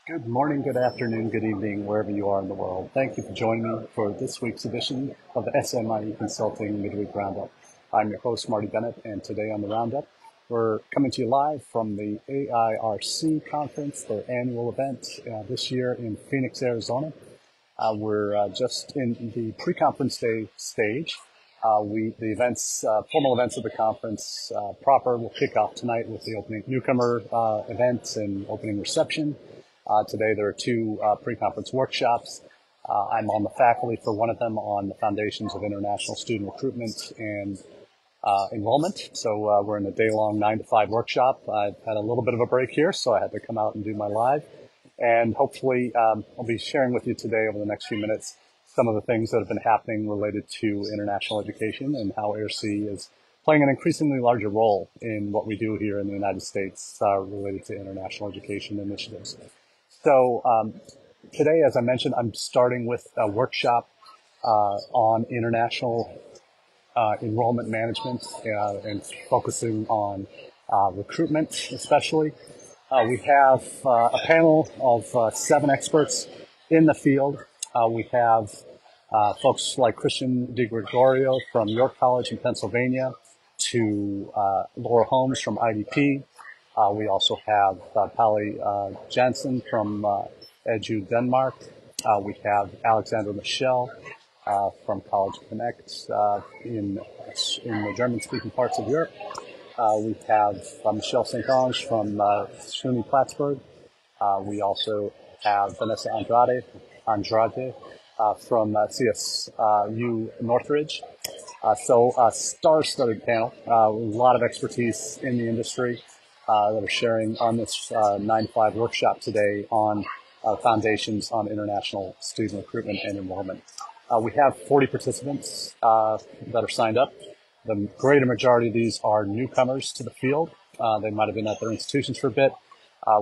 Good morning, good afternoon, good evening, wherever you are in the world. Thank you for joining me for this week's edition of the SMIE Consulting Midweek Roundup. I'm your host, Marty Bennett, and today on the Roundup, we're coming to you live from the AIRC conference, their annual event this year in Phoenix, Arizona. We're just in the pre-conference day stage. The events, formal events of the conference proper will kick off tonight with the opening newcomer events and opening reception. Today there are two pre-conference workshops. I'm on the faculty for one of them on the foundations of international student recruitment and enrollment. So we're in a day-long 9 to 5 workshop. I've had a little bit of a break here, so I had to come out and do my live. And hopefully I'll be sharing with you today over the next few minutes some of the things that have been happening related to international education and how AIRC is playing an increasingly larger role in what we do here in the United States related to international education initiatives. So today, as I mentioned, I'm starting with a workshop on international enrollment management and focusing on recruitment especially. We have a panel of 7 experts in the field. We have folks like Christian DiGregorio from York College in Pennsylvania to Laura Holmes from IDP. We also have Polly Jansen from Edu Denmark. We have Alexander Michel from College Connect in the German-speaking parts of Europe. We have Michelle St. Ange from SUNY Plattsburgh. We also have Vanessa Andrade from CSU Northridge. So a star-studded panel, a lot of expertise in the industry that are sharing on this 9 to 5 workshop today on foundations on international student recruitment and enrollment. We have 40 participants that are signed up. The greater majority of these are newcomers to the field. They might have been at their institutions for a bit.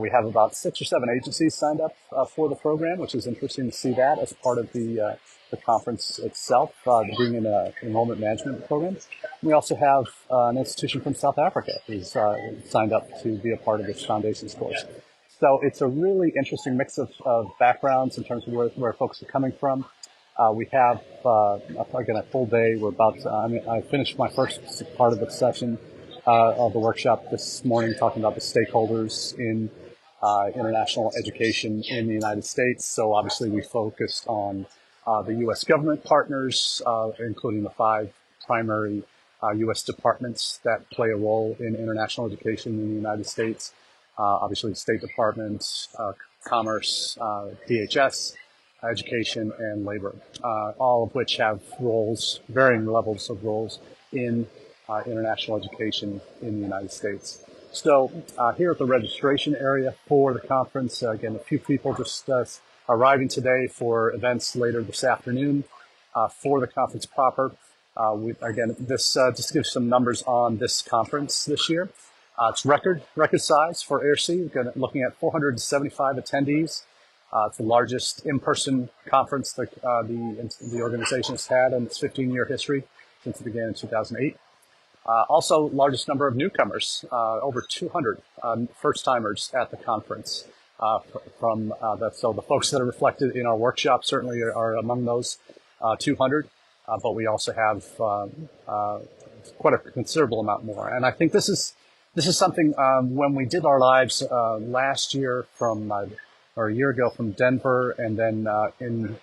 We have about 6 or 7 agencies signed up for the program, which is interesting to see that as part of the conference itself, being an enrollment management program. We also have an institution from South Africa who's signed up to be a part of this foundations course. So it's a really interesting mix of backgrounds in terms of where folks are coming from. We have, again, a full day. We're about I finished my first part of the session of the workshop this morning talking about the stakeholders in international education in the United States. So obviously we focused on the U.S. government partners, including the 5 primary U.S. departments that play a role in international education in the United States. Obviously, State Department, Commerce, DHS, Education, and Labor, all of which have roles, varying levels of roles in international education in the United States. So here at the registration area for the conference, again, a few people just arriving today for events later this afternoon for the conference proper. Again, this just gives some numbers on this conference this year. It's record size for AIRC. We're looking at 475 attendees. It's the largest in-person conference that the organization has had in its 15-year history since it began in 2008. Also, largest number of newcomers, over 200 first-timers at the conference. So the folks that are reflected in our workshop certainly are among those 200, but we also have quite a considerable amount more. And I think this is something when we did our lives last year or a year ago from Denver, and then in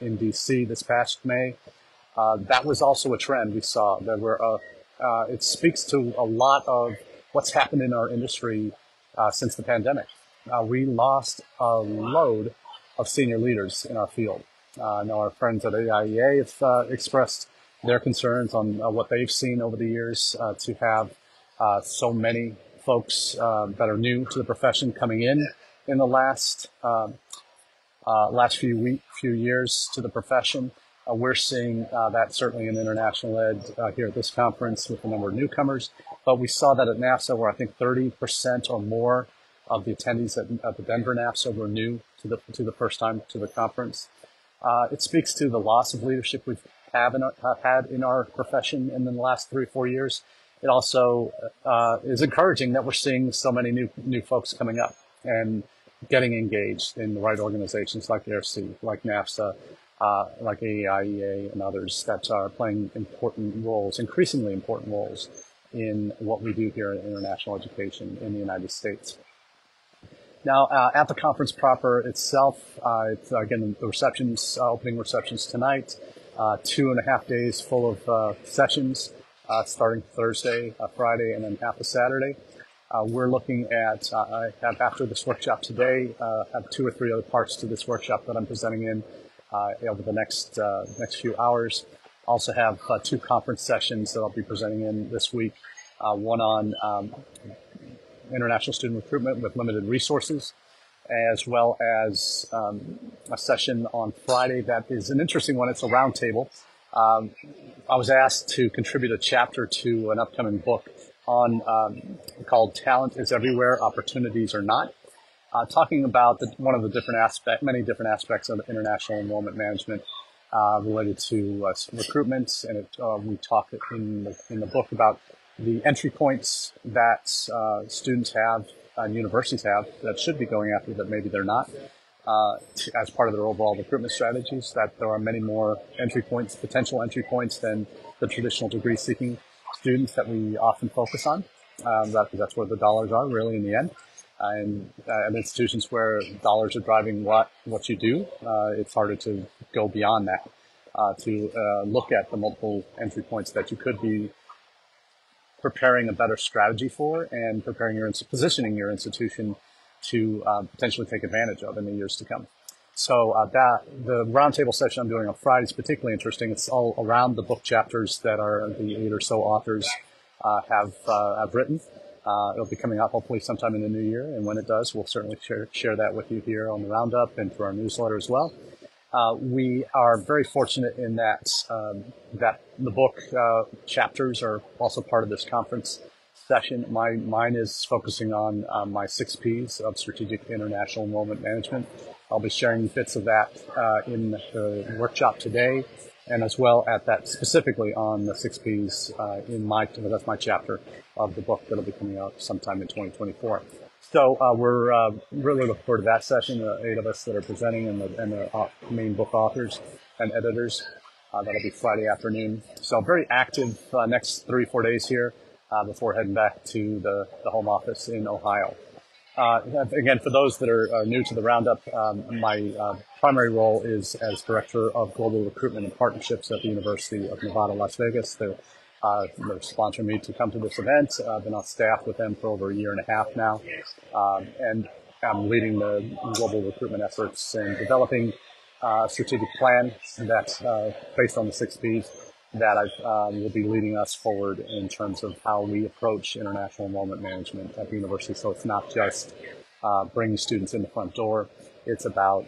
DC this past May, that was also a trend we saw. There were it speaks to a lot of what's happened in our industry since the pandemic. We lost a load of senior leaders in our field. I know our friends at AIEA have expressed their concerns on what they've seen over the years to have so many folks that are new to the profession coming in the last few years to the profession. We're seeing that certainly in international ed here at this conference with the number of newcomers, but we saw that at NAFSA where I think 30% or more of the attendees at the Denver NAFSA were new to the first time to the conference. It speaks to the loss of leadership we've had in our profession in the last 3 or 4 years. It also is encouraging that we're seeing so many new folks coming up. And getting engaged in the right organizations like AIRC, like NAFSA, like AEIEA and others that are playing important roles, increasingly important roles in what we do here in international education in the United States. Now, at the conference proper itself, it's again the receptions, opening receptions tonight, 2.5 days full of sessions, starting Thursday, Friday, and then half a Saturday. We're looking at, I have after this workshop today, have 2 or 3 other parts to this workshop that I'm presenting in over the next few hours. Also have 2 conference sessions that I'll be presenting in this week, one on international student recruitment with limited resources, as well as a session on Friday that is an interesting one. It's a roundtable. I was asked to contribute a chapter to an upcoming book on called "Talent is Everywhere, Opportunities Are Not," talking about one of the many different aspects of international enrollment management related to recruitment, and we talk in the book about the entry points that students have and universities have that should be going after that maybe they're not as part of their overall recruitment strategies, that there are many more potential entry points than the traditional degree-seeking students that we often focus on. That's where the dollars are really in the end. And at institutions where dollars are driving what you do, it's harder to go beyond that, to look at the multiple entry points that you could be preparing a better strategy for and positioning your institution to potentially take advantage of in the years to come. So the roundtable session I'm doing on Friday is particularly interesting. It's all around the book chapters that are the 8 or so authors have written. It'll be coming out hopefully sometime in the new year, and when it does, we'll certainly share that with you here on the Roundup and through our newsletter as well. We are very fortunate in that the book chapters are also part of this conference session. Mine is focusing on my 6 Ps of strategic international enrollment management. I'll be sharing bits of that in the workshop today, and as well at that specifically on the 6 Ps that's my chapter of the book that'll be coming out sometime in 2024. So we're really looking forward to that session. The 8 of us that are presenting and the main book authors and editors. That'll be Friday afternoon. So very active next 3-4 days here before heading back to the home office in Ohio. Again, for those that are new to the Roundup, my primary role is as Director of Global Recruitment and Partnerships at the University of Nevada, Las Vegas. They're sponsoring me to come to this event. I've been on staff with them for over 1.5 years now, and I'm leading the global recruitment efforts and developing a strategic plan that's based on the 6 Ps that will be leading us forward in terms of how we approach international enrollment management at the university. So it's not just bringing students in the front door. It's about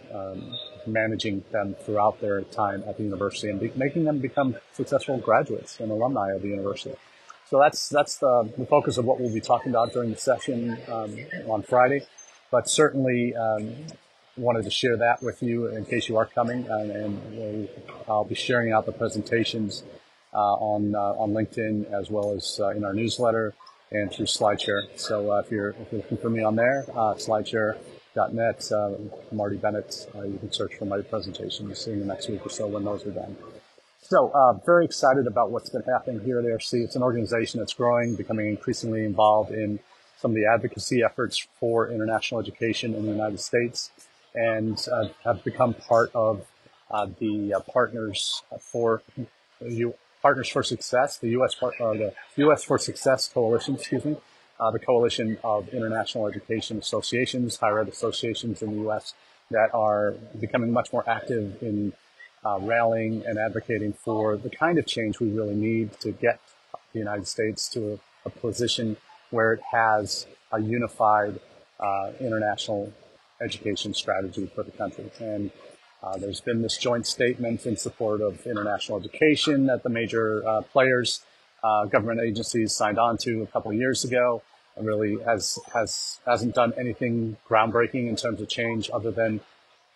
managing them throughout their time at the university and making them become successful graduates and alumni of the university. So that's the focus of what we'll be talking about during the session on Friday. But certainly wanted to share that with you in case you are coming, and I'll be sharing out the presentations on LinkedIn as well as in our newsletter and through SlideShare. So if you're looking for me on there, slideshare.net, Marty Bennett, you can search for my presentations in the next week or so when those are done. So very excited about what's been happening here at AIRC. It's an organization that's growing, becoming increasingly involved in some of the advocacy efforts for international education in the United States, and have become part of the Partners for Success, the U.S. for Success Coalition, the coalition of international education associations, higher ed associations in the U.S. that are becoming much more active in rallying and advocating for the kind of change we really need to get the United States to a position where it has a unified international education strategy for the country. And there's been this joint statement in support of international education that the major players, government agencies signed on to a couple of years ago. And really hasn't done anything groundbreaking in terms of change other than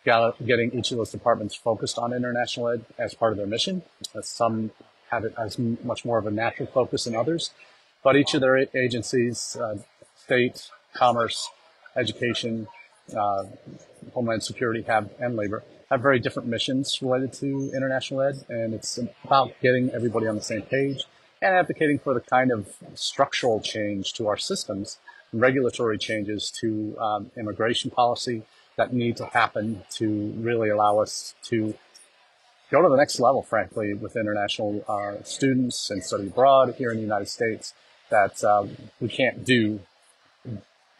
getting each of those departments focused on international ed as part of their mission. Some have it as much more of a natural focus than others. But each of their agencies, state, commerce, education, Homeland Security and Labor have very different missions related to international ed, and it's about getting everybody on the same page and advocating for the kind of structural change to our systems, regulatory changes to immigration policy that need to happen to really allow us to go to the next level, frankly, with international students and study abroad here in the United States that we can't do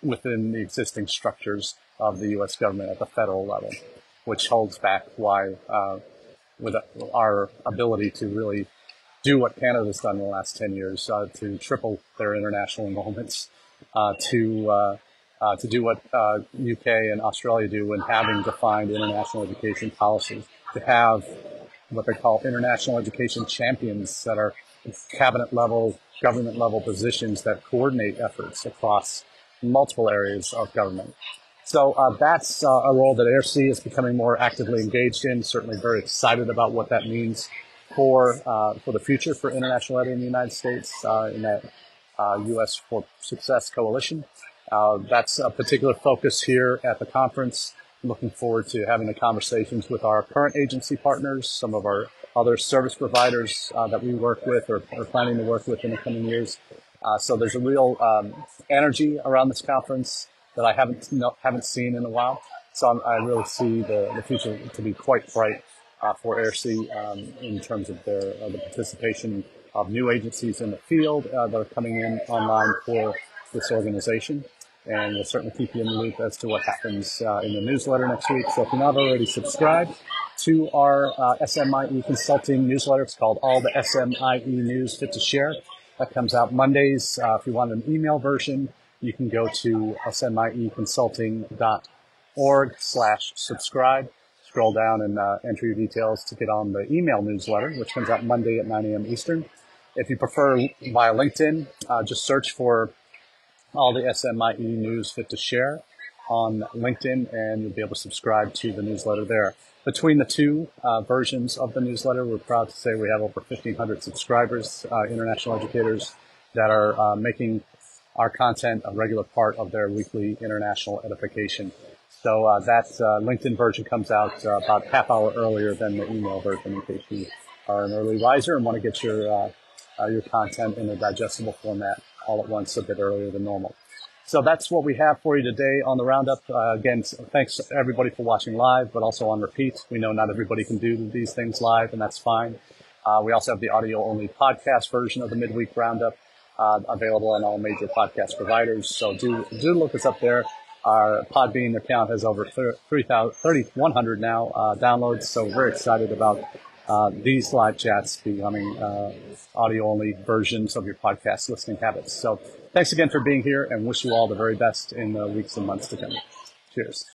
within the existing structures of the U.S. government at the federal level, which holds back why, with our ability to really do what Canada's done in the last 10 years, to triple their international enrollments, to do what UK and Australia do in having defined international education policies, to have what they call international education champions that are cabinet level, government level positions that coordinate efforts across multiple areas of government. So that's a role that AIRC is becoming more actively engaged in. Certainly very excited about what that means for the future for international ed in the United States in that U.S. for Success Coalition. That's a particular focus here at the conference. Looking forward to having the conversations with our current agency partners, some of our other service providers that we work with or are planning to work with in the coming years. So there's a real energy around this conference that I haven't seen in a while. So I really see the future to be quite bright for AIRC in terms of the participation of new agencies in the field that are coming in online for this organization. And we'll certainly keep you in the loop as to what happens in the newsletter next week. So if you're not already subscribed to our SMIE consulting newsletter, it's called All the SMIE News Fit to Share. That comes out Mondays. If you want an email version, you can go to smieconsulting.org/subscribe. Scroll down and enter your details to get on the email newsletter, which comes out Monday at 9 a.m. Eastern. If you prefer via LinkedIn, just search for All the SMIE News Fit to Share on LinkedIn, and you'll be able to subscribe to the newsletter there. Between the two versions of the newsletter, we're proud to say we have over 1,500 subscribers, international educators that are making our content a regular part of their weekly international edification. So that LinkedIn version comes out about half hour earlier than the email version in case you are an early riser and want to get your content in a digestible format all at once a bit earlier than normal. So that's what we have for you today on the Roundup. Again, thanks everybody for watching live, but also on repeat. We know not everybody can do these things live, and that's fine. We also have the audio-only podcast version of the Midweek Roundup available on all major podcast providers. So do look us up there. Our Podbean account has over 3,100 now downloads, so we're very excited about these live chats becoming audio-only versions of your podcast listening habits. So thanks again for being here, and wish you all the very best in the weeks and months to come. Cheers.